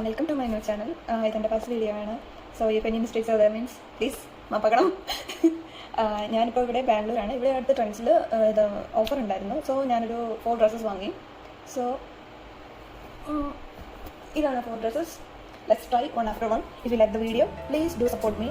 Welcome to my new channel. ഇതെൻ്റെ first video ആണ്. So ഈ പെനി മിസ്റ്റേക്സ് അത് മീൻസ് പ്ലീസ് മാപ്പക്കണം. ഞാനിപ്പോൾ ഇവിടെ ബാംഗ്ലൂരാണ്. ഇവിടെ അടുത്ത ട്രെൻഡ്സിൽ ഇത് ഓഫർ ഉണ്ടായിരുന്നു. സോ ഞാനൊരു 4 ഡ്രസ്സസ് വാങ്ങി. സോ ഇതാണ് 4 dresses. Let's try one after one. If you like the video please do support me.